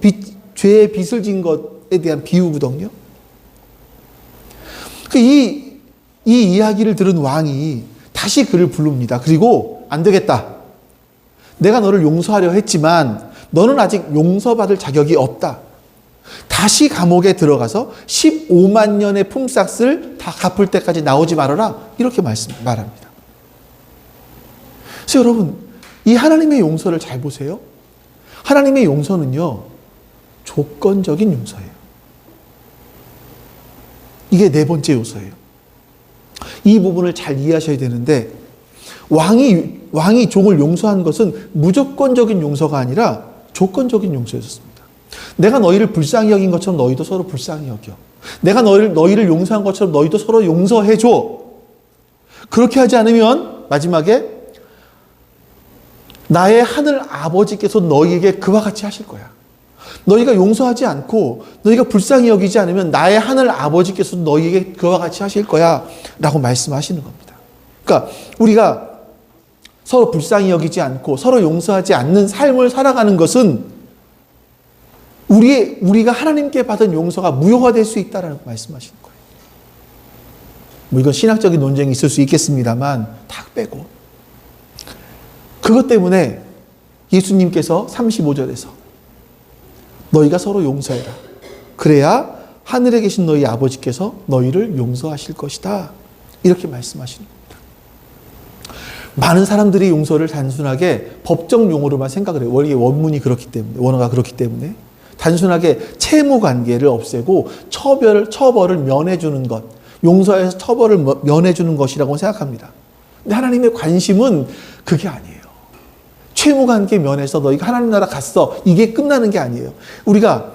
죄의 빚을 진 것에 대한 비유거든요. 이 이 이야기를 들은 왕이 다시 그를 부릅니다. 그리고 안 되겠다. 내가 너를 용서하려 했지만 너는 아직 용서받을 자격이 없다. 다시 감옥에 들어가서 15만 년의 품삯을 다 갚을 때까지 나오지 말아라. 이렇게 말합니다. 그래서 여러분, 이 하나님의 용서를 잘 보세요. 하나님의 용서는요, 조건적인 용서예요. 이게 네 번째 요소예요. 이 부분을 잘 이해하셔야 되는데, 왕이 종을 용서한 것은 무조건적인 용서가 아니라 조건적인 용서였습니다. 내가 너희를 불쌍히 여긴 것처럼 너희도 서로 불쌍히 여겨. 내가 너희를 용서한 것처럼 너희도 서로 용서해줘. 그렇게 하지 않으면 마지막에 나의 하늘 아버지께서 너희에게 그와 같이 하실 거야. 너희가 용서하지 않고 너희가 불쌍히 여기지 않으면 나의 하늘 아버지께서 너희에게 그와 같이 하실 거야 라고 말씀하시는 겁니다. 그러니까 우리가 서로 불쌍히 여기지 않고 서로 용서하지 않는 삶을 살아가는 것은 우리가 하나님께 받은 용서가 무효화될 수 있다라고 말씀하시는 거예요. 뭐 이건 신학적인 논쟁이 있을 수 있겠습니다만 다 빼고, 그것 때문에 예수님께서 35절에서 너희가 서로 용서해라. 그래야 하늘에 계신 너희 아버지께서 너희를 용서하실 것이다. 이렇게 말씀하시는 겁니다. 많은 사람들이 용서를 단순하게 법정 용어로만 생각을 해요. 원래 원문이 그렇기 때문에, 원어가 그렇기 때문에. 단순하게 채무 관계를 없애고 처벌을 면해주는 것, 용서해서 처벌을 면해주는 것이라고 생각합니다. 근데 하나님의 관심은 그게 아니에요. 채무 관계 면해서 너희가 하나님 나라 갔어. 이게 끝나는 게 아니에요. 우리가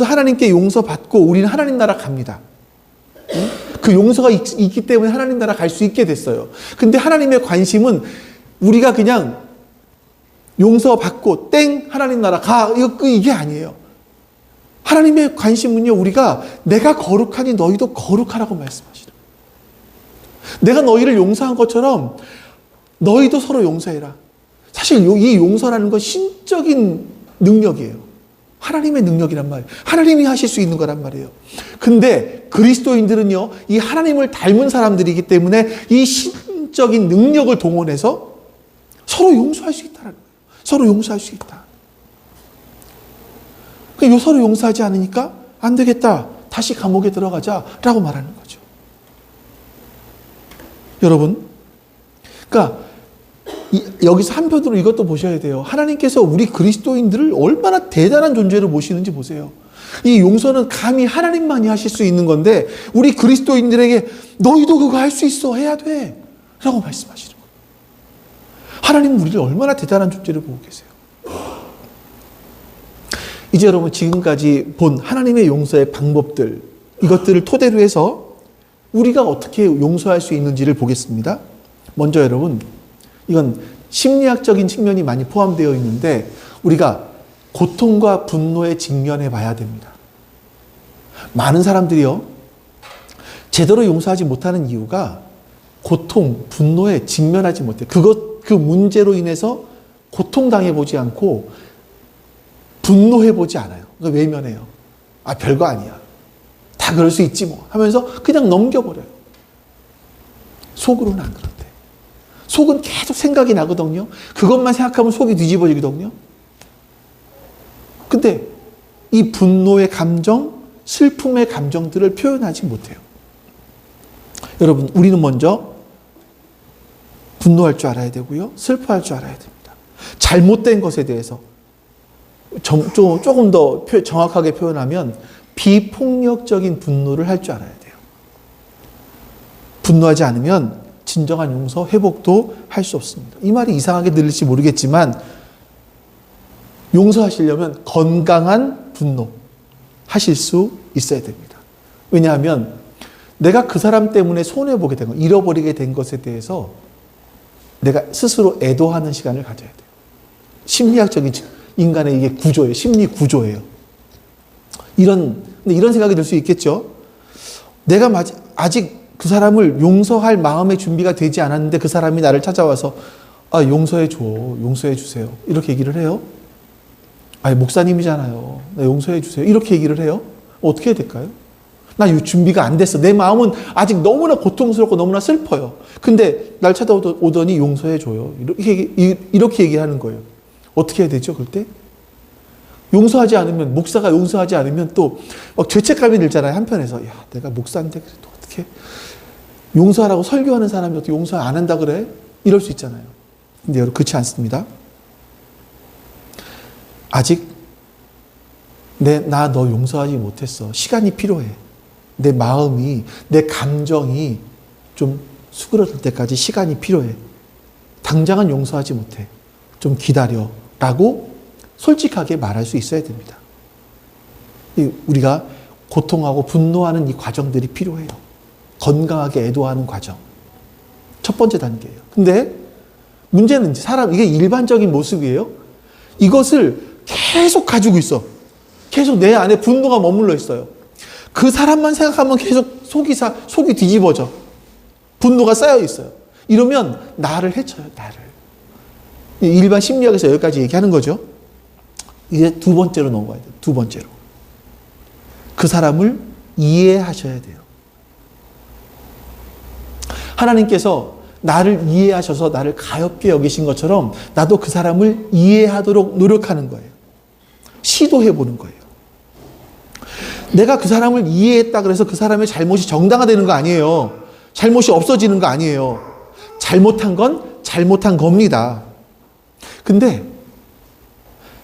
하나님께 용서받고 우리는 하나님 나라 갑니다. 그 용서가 있기 때문에 하나님 나라 갈 수 있게 됐어요. 근데 하나님의 관심은 우리가 그냥 용서받고 땡 하나님 나라 가 이게 아니에요. 하나님의 관심은요, 우리가 내가 거룩하니 너희도 거룩하라고 말씀하시는 거예요. 내가 너희를 용서한 것처럼 너희도 서로 용서해라. 사실 이 용서라는 건 신적인 능력이에요. 하나님의 능력이란 말이에요. 하나님이 하실 수 있는 거란 말이에요. 근데 그리스도인들은요, 이 하나님을 닮은 사람들이기 때문에 이 신적인 능력을 동원해서 서로 용서할 수 있다는 거예요. 서로 용서할 수 있다. 서로 용서하지 않으니까 안 되겠다. 다시 감옥에 들어가자라고 말하는 거죠. 여러분, 그러니까 여기서 한편으로 이것도 보셔야 돼요. 하나님께서 우리 그리스도인들을 얼마나 대단한 존재로 보시는지 보세요. 이 용서는 감히 하나님만이 하실 수 있는 건데 우리 그리스도인들에게 너희도 그거 할 수 있어. 해야 돼. 라고 말씀하시는 거예요. 하나님은 우리를 얼마나 대단한 존재로 보고 계세요. 이제 여러분, 지금까지 본 하나님의 용서의 방법들, 이것들을 토대로 해서 우리가 어떻게 용서할 수 있는지를 보겠습니다. 먼저 여러분, 이건 심리학적인 측면이 많이 포함되어 있는데 우리가 고통과 분노에 직면해 봐야 됩니다. 많은 사람들이요, 제대로 용서하지 못하는 이유가 고통, 분노에 직면하지 못해요. 그 문제로 인해서 고통당해 보지 않고 분노해 보지 않아요. 그러니까 외면해요. 아, 별거 아니야. 다 그럴 수 있지 뭐 하면서 그냥 넘겨버려요. 속으로는 안 그렇대. 속은 계속 생각이 나거든요. 그것만 생각하면 속이 뒤집어지거든요. 근데 이 분노의 감정, 슬픔의 감정들을 표현하지 못해요. 여러분, 우리는 먼저 분노할 줄 알아야 되고요. 슬퍼할 줄 알아야 됩니다. 잘못된 것에 대해서 조금 더 정확하게 표현하면 비폭력적인 분노를 할 줄 알아야 돼요. 분노하지 않으면 진정한 용서, 회복도 할 수 없습니다. 이 말이 이상하게 들릴지 모르겠지만 용서하시려면 건강한 분노 하실 수 있어야 됩니다. 왜냐하면 내가 그 사람 때문에 손해보게 된 것, 잃어버리게 된 것에 대해서 내가 스스로 애도하는 시간을 가져야 돼요. 심리학적인 인간의 이게 구조예요. 심리 구조예요. 이런 생각이 들 수 있겠죠. 내가 아직 그 사람을 용서할 마음의 준비가 되지 않았는데 그 사람이 나를 찾아와서 용서해줘, 용서해주세요. 이렇게 얘기를 해요. 목사님이잖아요. 용서해주세요. 이렇게 얘기를 해요. 어떻게 해야 될까요? 나 준비가 안 됐어. 내 마음은 아직 너무나 고통스럽고 너무나 슬퍼요. 근데 날 찾아오더니 용서해줘요. 이렇게 얘기하는 거예요. 어떻게 해야 되죠, 그럴 때? 용서하지 않으면, 목사가 용서하지 않으면 또 막 죄책감이 들잖아요, 한편에서. 야, 내가 목사인데 그래도 어떻게 용서하라고 설교하는 사람이 어떻게 용서 안 한다 그래? 이럴 수 있잖아요. 근데 여러분, 그렇지 않습니다. 아직 나 너 용서하지 못했어. 시간이 필요해. 내 마음이, 내 감정이 좀 수그러들 때까지 시간이 필요해. 당장은 용서하지 못해. 좀 기다려. 라고 솔직하게 말할 수 있어야 됩니다. 우리가 고통하고 분노하는 이 과정들이 필요해요. 건강하게 애도하는 과정. 첫 번째 단계예요. 근데 문제는 이게 일반적인 모습이에요. 이것을 계속 가지고 있어. 계속 내 안에 분노가 머물러 있어요. 그 사람만 생각하면 계속 속이 뒤집어져. 분노가 쌓여 있어요. 이러면 나를 해쳐요, 나를. 일반 심리학에서 여기까지 얘기하는 거죠. 이제 두 번째로 넘어가야 돼요. 두 번째로. 그 사람을 이해하셔야 돼요. 하나님께서 나를 이해하셔서 나를 가엾게 여기신 것처럼 나도 그 사람을 이해하도록 노력하는 거예요. 시도해 보는 거예요. 내가 그 사람을 이해했다 그래서 그 사람의 잘못이 정당화되는 거 아니에요. 잘못이 없어지는 거 아니에요. 잘못한 건 잘못한 겁니다. 근데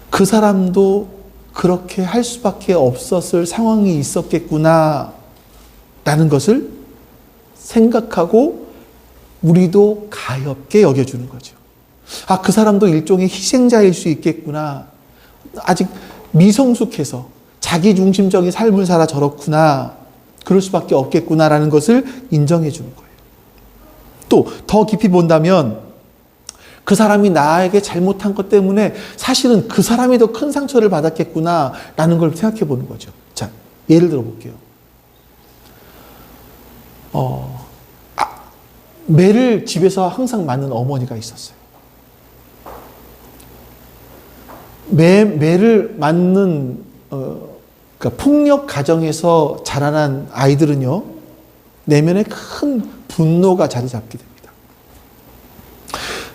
그 사람도 그렇게 할 수밖에 없었을 상황이 있었겠구나 라는 것을 생각하고 우리도 가엾게 여겨주는 거죠. 아, 그 사람도 일종의 희생자일 수 있겠구나. 아직 미성숙해서 자기중심적인 삶을 살아 저렇구나. 그럴 수밖에 없겠구나라는 것을 인정해 주는 거예요. 또 더 깊이 본다면 그 사람이 나에게 잘못한 것 때문에 사실은 그 사람이 더 큰 상처를 받았겠구나라는 걸 생각해 보는 거죠. 자, 예를 들어 볼게요. 매를 집에서 항상 맞는 어머니가 있었어요. 매를 맞는 그러니까 폭력 가정에서 자라난 아이들은요, 내면에 큰 분노가 자리 잡게 됩니다.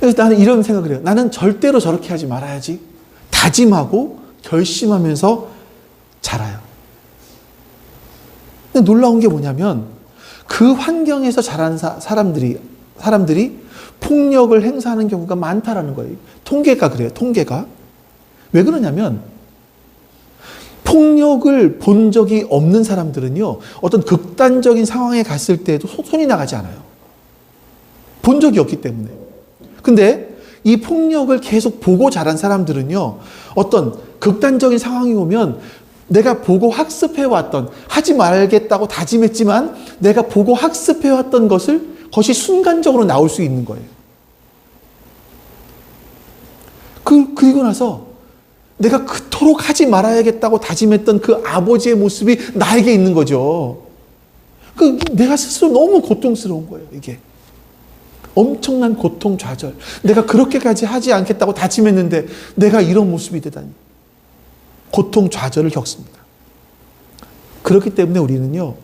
그래서 나는 이런 생각을 해요. 나는 절대로 저렇게 하지 말아야지. 다짐하고 결심하면서 자라요. 근데 놀라운 게 뭐냐면 그 환경에서 자란 사람들이 폭력을 행사하는 경우가 많다라는 거예요. 통계가 그래요. 통계가. 왜 그러냐면 폭력을 본 적이 없는 사람들은요, 어떤 극단적인 상황에 갔을 때에도 손이 나가지 않아요. 본 적이 없기 때문에. 근데 이 폭력을 계속 보고 자란 사람들은요, 어떤 극단적인 상황이 오면 내가 보고 학습해왔던, 하지 말겠다고 다짐했지만 내가 보고 학습해왔던 것이 순간적으로 나올 수 있는 거예요. 그리고 나서 내가 그토록 하지 말아야겠다고 다짐했던 그 아버지의 모습이 나에게 있는 거죠. 내가 스스로 너무 고통스러운 거예요, 이게. 엄청난 고통, 좌절. 내가 그렇게까지 하지 않겠다고 다짐했는데 내가 이런 모습이 되다니. 고통, 좌절을 겪습니다. 그렇기 때문에 우리는요,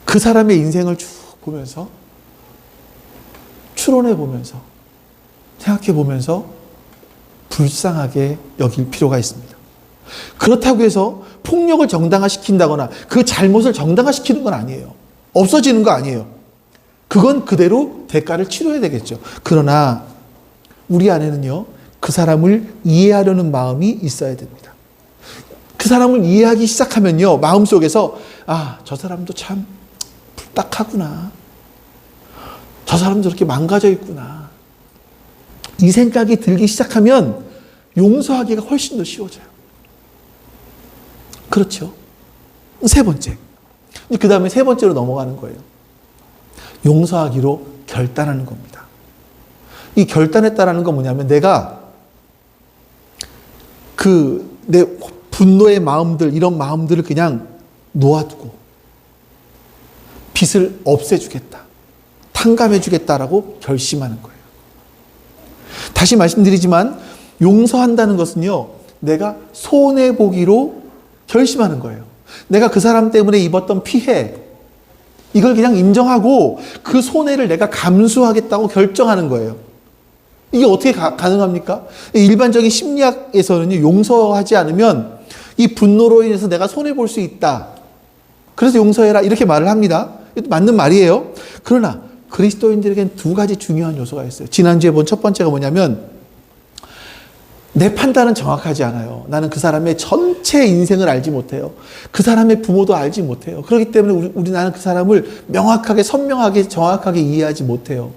그 사람의 인생을 쭉 보면서, 추론해 보면서, 생각해 보면서 불쌍하게 여길 필요가 있습니다. 그렇다고 해서 폭력을 정당화시킨다거나 그 잘못을 정당화시키는 건 아니에요. 없어지는 거 아니에요. 그건 그대로 대가를 치러야 되겠죠. 그러나 우리 안에는요, 그 사람을 이해하려는 마음이 있어야 됩니다. 그 사람을 이해하기 시작하면요, 마음속에서 저 사람도 참 불딱하구나. 저 사람도 저렇게 망가져 있구나. 이 생각이 들기 시작하면 용서하기가 훨씬 더 쉬워져요. 그렇죠. 세 번째. 그 다음에 세 번째로 넘어가는 거예요. 용서하기로 결단하는 겁니다. 이 결단했다라는 건 뭐냐면 내가 내 분노의 마음들, 이런 마음들을 그냥 놓아두고 빚을 없애주겠다. 탕감해주겠다라고 결심하는 거예요. 다시 말씀드리지만 용서한다는 것은요, 내가 손해보기로 결심하는 거예요. 내가 그 사람 때문에 입었던 피해, 이걸 그냥 인정하고 그 손해를 내가 감수하겠다고 결정하는 거예요. 이게 어떻게 가능합니까? 일반적인 심리학에서는 용서하지 않으면 이 분노로 인해서 내가 손해볼 수 있다. 그래서 용서해라. 이렇게 말을 합니다. 맞는 말이에요. 그러나 그리스도인들에겐 두 가지 중요한 요소가 있어요. 지난주에 본 첫 번째가 뭐냐면, 내 판단은 정확하지 않아요. 나는 그 사람의 전체 인생을 알지 못해요. 그 사람의 부모도 알지 못해요. 그렇기 때문에 나는 그 사람을 명확하게, 선명하게, 정확하게 이해하지 못해요.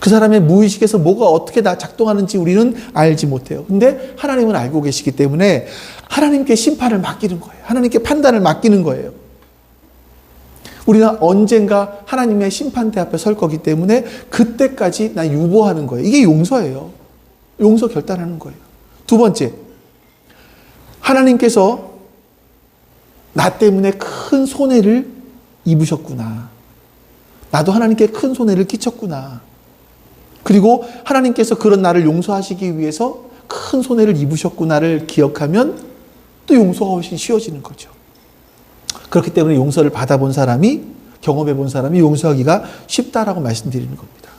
그 사람의 무의식에서 뭐가 어떻게 다 작동하는지 우리는 알지 못해요. 근데 하나님은 알고 계시기 때문에 하나님께 심판을 맡기는 거예요. 하나님께 판단을 맡기는 거예요. 우리는 언젠가 하나님의 심판대 앞에 설 거기 때문에 그때까지 나 유보하는 거예요. 이게 용서예요. 용서 결단하는 거예요. 두 번째, 하나님께서 나 때문에 큰 손해를 입으셨구나. 나도 하나님께 큰 손해를 끼쳤구나. 그리고 하나님께서 그런 나를 용서하시기 위해서 큰 손해를 입으셨구나를 기억하면 또 용서가 훨씬 쉬워지는 거죠. 그렇기 때문에 용서를 받아본 사람이, 경험해 본 사람이 용서하기가 쉽다라고 말씀드리는 겁니다.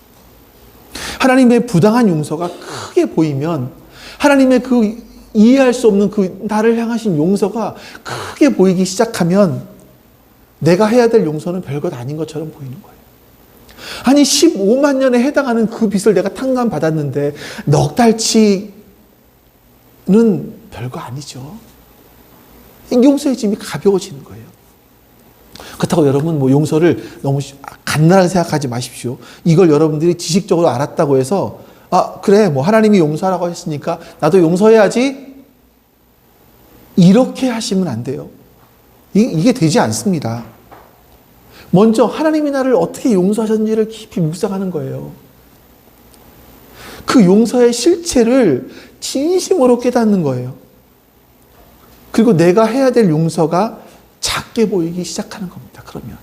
하나님의 부당한 용서가 크게 보이면, 하나님의 그 이해할 수 없는 그 나를 향하신 용서가 크게 보이기 시작하면 내가 해야 될 용서는 별것 아닌 것처럼 보이는 거예요. 아니 15만 년에 해당하는 그 빚을 내가 탕감받았는데 넉 달치는 별거 아니죠. 용서의 짐이 가벼워지는 거예요. 그렇다고 여러분 용서를 너무 간단하게 생각하지 마십시오. 이걸 여러분들이 지식적으로 알았다고 해서 그래 하나님이 용서하라고 했으니까 나도 용서해야지, 이렇게 하시면 안 돼요. 이게 되지 않습니다. 먼저 하나님이 나를 어떻게 용서하셨는지를 깊이 묵상하는 거예요. 그 용서의 실체를 진심으로 깨닫는 거예요. 그리고 내가 해야 될 용서가 작게 보이기 시작하는 겁니다. 그러면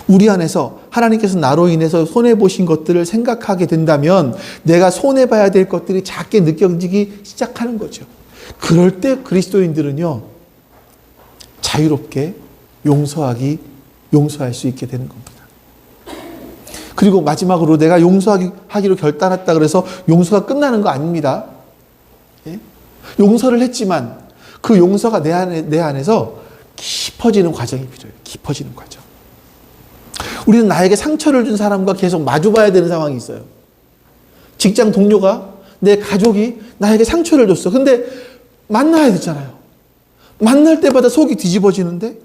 우리 안에서 하나님께서 나로 인해서 손해보신 것들을 생각하게 된다면 내가 손해봐야 될 것들이 작게 느껴지기 시작하는 거죠. 그럴 때 그리스도인들은요, 자유롭게 용서할 수 있게 되는 겁니다. 그리고 마지막으로 내가 용서하기로 결단했다 그래서 용서가 끝나는 거 아닙니다. 예? 용서를 했지만 그 용서가 내 안에서 깊어지는 과정이 필요해요. 깊어지는 과정. 우리는 나에게 상처를 준 사람과 계속 마주봐야 되는 상황이 있어요. 직장 동료가, 내 가족이 나에게 상처를 줬어. 근데 만나야 되잖아요. 만날 때마다 속이 뒤집어지는데,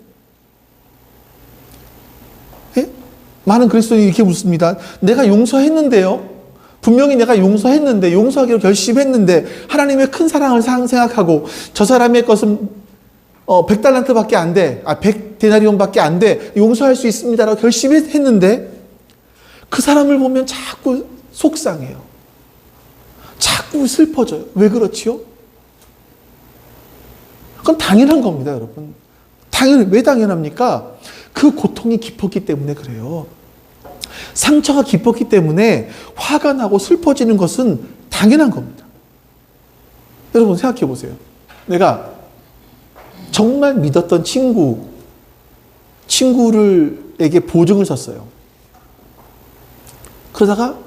예? 많은 그리스도인이 이렇게 묻습니다. 내가 용서했는데요. 분명히 내가 용서했는데, 용서하기로 결심했는데, 하나님의 큰 사랑을 생각하고, 저 사람의 것은 100달란트밖에 안 돼. 100데나리온밖에 안 돼. 용서할 수 있습니다라고 결심했는데, 그 사람을 보면 자꾸 속상해요. 자꾸 슬퍼져요. 왜 그렇지요? 그건 당연한 겁니다, 여러분. 왜 당연합니까? 그 고통이 깊었기 때문에 그래요. 상처가 깊었기 때문에 화가 나고 슬퍼지는 것은 당연한 겁니다. 여러분 생각해 보세요. 내가 정말 믿었던 친구에게 보증을 섰어요. 그러다가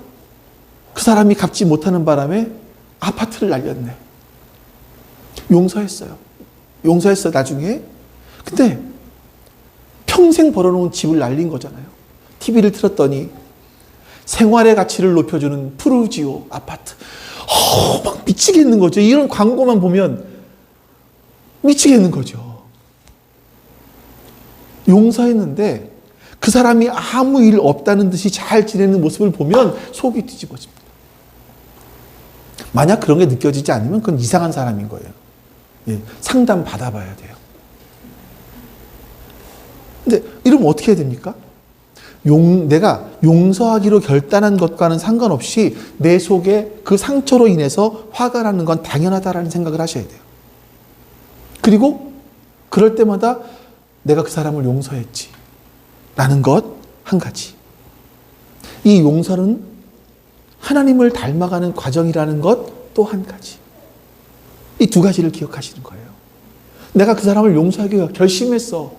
그 사람이 갚지 못하는 바람에 아파트를 날렸네. 용서했어요, 나중에. 근데 평생 벌어놓은 집을 날린 거잖아요. TV를 틀었더니 생활의 가치를 높여주는 푸르지오 아파트. 막 미치겠는 거죠. 이런 광고만 보면 미치겠는 거죠. 용서했는데 그 사람이 아무 일 없다는 듯이 잘 지내는 모습을 보면 속이 뒤집어집니다. 만약 그런 게 느껴지지 않으면 그건 이상한 사람인 거예요. 예, 상담 받아봐야 돼요. 근데 이러면 어떻게 해야 됩니까? 내가 용서하기로 결단한 것과는 상관없이 내 속에 그 상처로 인해서 화가 나는 건 당연하다라는 생각을 하셔야 돼요. 그리고 그럴 때마다 내가 그 사람을 용서했지 라는 것 한 가지. 이 용서는 하나님을 닮아가는 과정이라는 것 또 한 가지. 이 두 가지를 기억하시는 거예요. 내가 그 사람을 용서하기로 결심했어.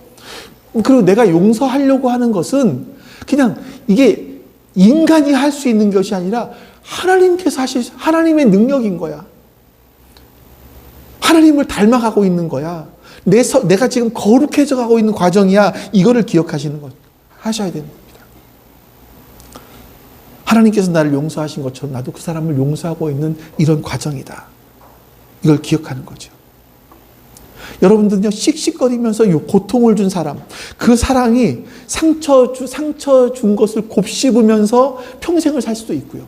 그리고 내가 용서하려고 하는 것은 그냥 이게 인간이 할 수 있는 것이 아니라 하나님께서 하나님의 능력인 거야. 하나님을 닮아가고 있는 거야. 내가 지금 거룩해져 가고 있는 과정이야. 이거를 기억하시는 것, 하셔야 되는 겁니다. 하나님께서 나를 용서하신 것처럼 나도 그 사람을 용서하고 있는 이런 과정이다. 이걸 기억하는 거죠. 여러분들은요, 씩씩거리면서 고통을 준 사람, 그 사랑이 상처 준 것을 곱씹으면서 평생을 살 수도 있고요.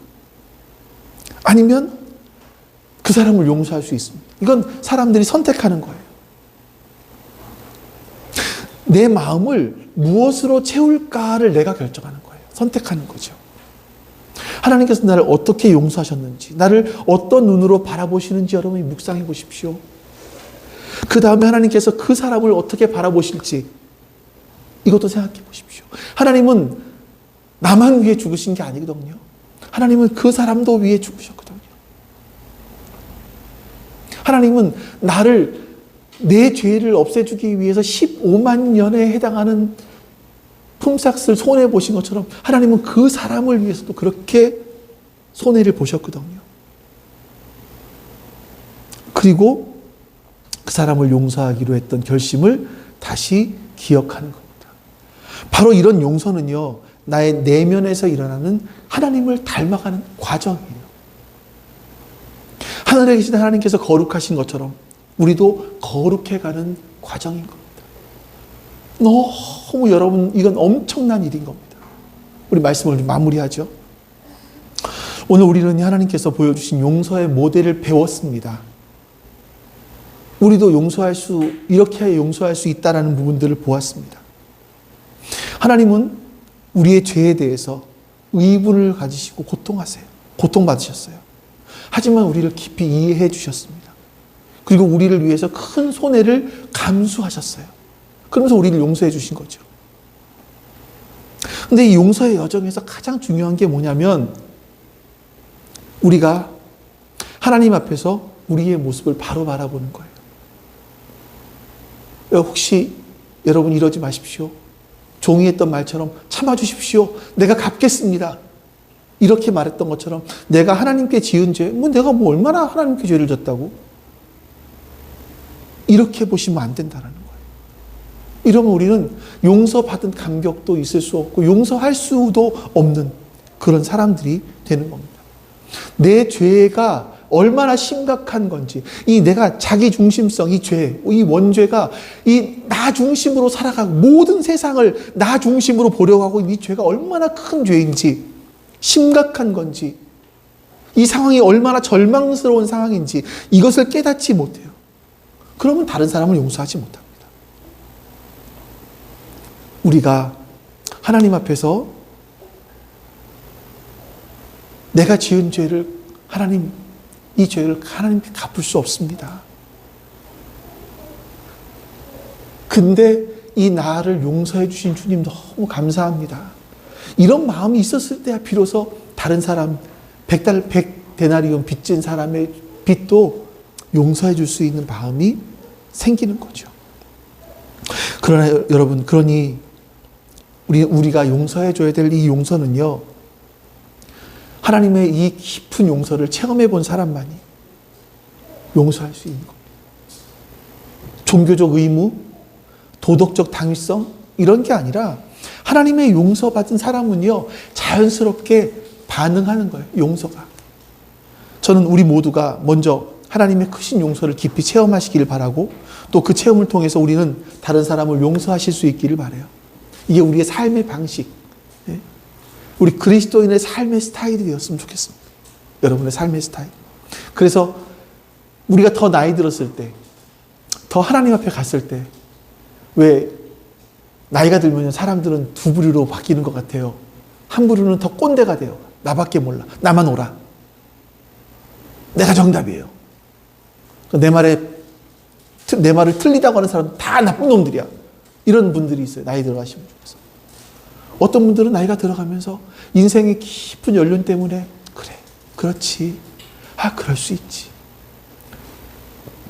아니면 그 사람을 용서할 수 있습니다. 이건 사람들이 선택하는 거예요. 내 마음을 무엇으로 채울까를 내가 결정하는 거예요. 선택하는 거죠. 하나님께서 나를 어떻게 용서하셨는지, 나를 어떤 눈으로 바라보시는지 여러분이 묵상해 보십시오. 그 다음에 하나님께서 그 사람을 어떻게 바라보실지 이것도 생각해 보십시오. 하나님은 나만 위해 죽으신 게 아니거든요. 하나님은 그 사람도 위해 죽으셨거든요. 하나님은 내 죄를 없애주기 위해서 15만 년에 해당하는 품삯을 손해보신 것처럼 하나님은 그 사람을 위해서도 그렇게 손해를 보셨거든요. 그리고 그 사람을 용서하기로 했던 결심을 다시 기억하는 겁니다. 바로 이런 용서는요, 나의 내면에서 일어나는 하나님을 닮아가는 과정이에요. 하늘에 계신 하나님께서 거룩하신 것처럼 우리도 거룩해가는 과정인 겁니다. 너무 여러분, 이건 엄청난 일인 겁니다. 우리 말씀을 좀 마무리하죠. 오늘 우리는 하나님께서 보여주신 용서의 모델을 배웠습니다. 우리도 이렇게 용서할 수 있다라는 부분들을 보았습니다. 하나님은 우리의 죄에 대해서 의분을 가지시고 고통받으셨어요. 하지만 우리를 깊이 이해해 주셨습니다. 그리고 우리를 위해서 큰 손해를 감수하셨어요. 그러면서 우리를 용서해 주신 거죠. 근데 이 용서의 여정에서 가장 중요한 게 뭐냐면 우리가 하나님 앞에서 우리의 모습을 바로 바라보는 거예요. 혹시 여러분 이러지 마십시오. 종이 했던 말처럼 참아주십시오. 내가 갚겠습니다. 이렇게 말했던 것처럼 내가 하나님께 지은 죄, 내가 얼마나 하나님께 죄를 졌다고? 이렇게 보시면 안 된다는 거예요. 이러면 우리는 용서받은 감격도 있을 수 없고 용서할 수도 없는 그런 사람들이 되는 겁니다. 내 죄가 얼마나 심각한 건지, 내가 자기 중심성, 이 죄, 이 원죄가 나 중심으로 살아가고 모든 세상을 나 중심으로 보려고 하고 이 죄가 얼마나 큰 죄인지, 심각한 건지, 이 상황이 얼마나 절망스러운 상황인지 이것을 깨닫지 못해요. 그러면 다른 사람을 용서하지 못합니다. 우리가 하나님 앞에서 내가 지은 죄를 이 죄를 하나님께 갚을 수 없습니다. 근데 이 나를 용서해 주신 주님 너무 감사합니다. 이런 마음이 있었을 때야 비로소 다른 사람 100데나리온 빚진 사람의 빚도 용서해 줄 수 있는 마음이 생기는 거죠. 그러나 여러분, 그러니 우리가 용서해 줘야 될 이 용서는요, 하나님의 이 깊은 용서를 체험해 본 사람만이 용서할 수 있는 겁니다. 종교적 의무, 도덕적 당위성 이런 게 아니라 하나님의 용서받은 사람은요, 자연스럽게 반응하는 거예요. 용서가. 저는 우리 모두가 먼저 하나님의 크신 용서를 깊이 체험하시기를 바라고, 또 그 체험을 통해서 우리는 다른 사람을 용서하실 수 있기를 바라요. 이게 우리의 삶의 방식, 우리 그리스도인의 삶의 스타일이 되었으면 좋겠습니다. 여러분의 삶의 스타일. 그래서 우리가 더 나이 들었을 때, 더 하나님 앞에 갔을 때, 왜 나이가 들면 사람들은 두 부류로 바뀌는 것 같아요. 한 부류는 더 꼰대가 돼요. 나밖에 몰라. 나만 오라. 내가 정답이에요. 내 말을 틀리다고 하는 사람은 다 나쁜 놈들이야. 이런 분들이 있어요. 나이 들어가시면 중에서. 어떤 분들은 나이가 들어가면서 인생의 깊은 연륜 때문에 그래, 그렇지. 그럴 수 있지.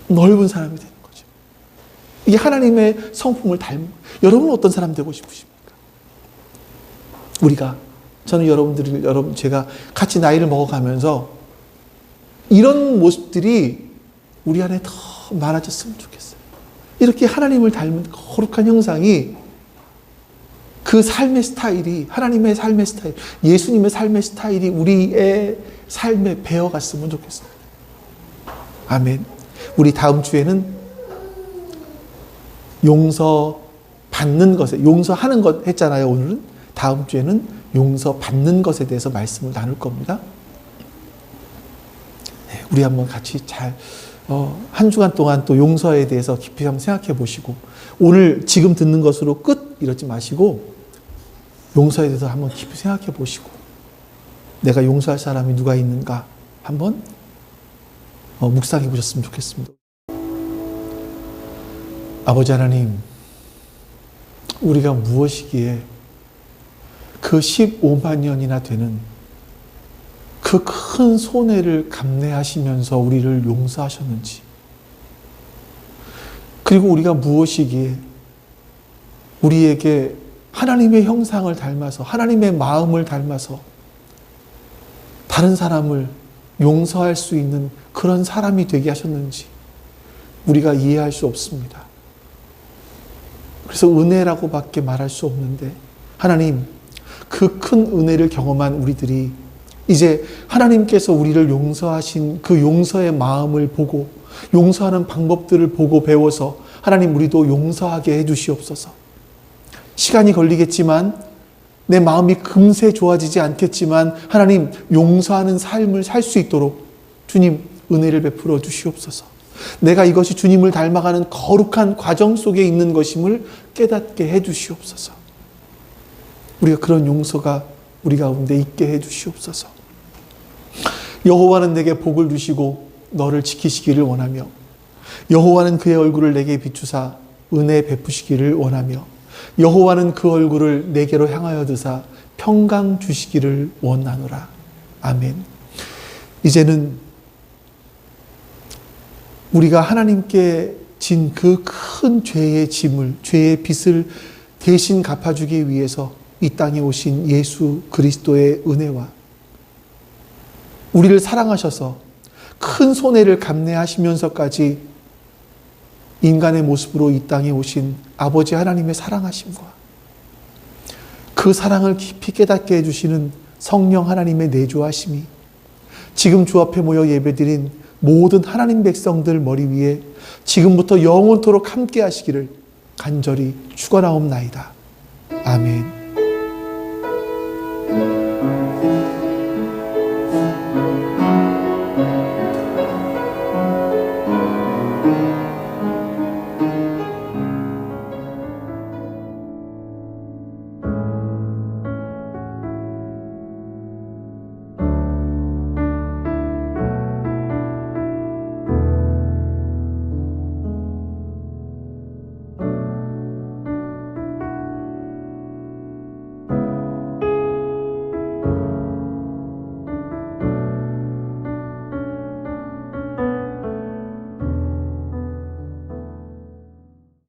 넓은 사람이 되는 거죠. 이 하나님의 성품을 닮은, 여러분은 어떤 사람 되고 싶으십니까? 저는 여러분, 제가 같이 나이를 먹어가면서 이런 모습들이 우리 안에 더 많아졌으면 좋겠어요. 이렇게 하나님을 닮은 거룩한 형상이, 그 삶의 스타일이, 하나님의 삶의 스타일, 예수님의 삶의 스타일이 우리의 삶에 배어갔으면 좋겠습니다. 아멘. 우리 다음 주에는 용서받는 것에, 용서하는 것 했잖아요, 오늘은. 다음 주에는 용서받는 것에 대해서 말씀을 나눌 겁니다. 네, 우리 한번 같이 한 주간 동안 또 용서에 대해서 깊이 한번 생각해 보시고, 오늘 지금 듣는 것으로 끝 이러지 마시고, 용서에 대해서 한번 깊이 생각해 보시고, 내가 용서할 사람이 누가 있는가 한번 묵상해 보셨으면 좋겠습니다. 아버지 하나님, 우리가 무엇이기에 그 15만 년이나 되는 그 큰 손해를 감내하시면서 우리를 용서하셨는지, 그리고 우리가 무엇이기에 우리에게 하나님의 형상을 닮아서, 하나님의 마음을 닮아서 다른 사람을 용서할 수 있는 그런 사람이 되게 하셨는지 우리가 이해할 수 없습니다. 그래서 은혜라고밖에 말할 수 없는데, 하나님, 그 큰 은혜를 경험한 우리들이 이제 하나님께서 우리를 용서하신 그 용서의 마음을 보고, 용서하는 방법들을 보고 배워서 하나님, 우리도 용서하게 해주시옵소서. 시간이 걸리겠지만, 내 마음이 금세 좋아지지 않겠지만, 하나님, 용서하는 삶을 살 수 있도록 주님 은혜를 베풀어 주시옵소서. 내가 이것이 주님을 닮아가는 거룩한 과정 속에 있는 것임을 깨닫게 해 주시옵소서. 우리가 그런 용서가 우리 가운데 있게 해 주시옵소서. 여호와는 내게 복을 주시고 너를 지키시기를 원하며, 여호와는 그의 얼굴을 내게 비추사 은혜 베푸시기를 원하며, 여호와는 그 얼굴을 내게로 향하여 드사 평강 주시기를 원하노라. 아멘. 이제는 우리가 하나님께 진 그 큰 죄의 짐을, 죄의 빚을 대신 갚아주기 위해서 이 땅에 오신 예수 그리스도의 은혜와, 우리를 사랑하셔서 큰 손해를 감내하시면서까지 인간의 모습으로 이 땅에 오신 아버지 하나님의 사랑하심과, 그 사랑을 깊이 깨닫게 해주시는 성령 하나님의 내주하심이 지금 주 앞에 모여 예배드린 모든 하나님 백성들 머리 위에 지금부터 영원토록 함께 하시기를 간절히 축원하옵나이다. 아멘.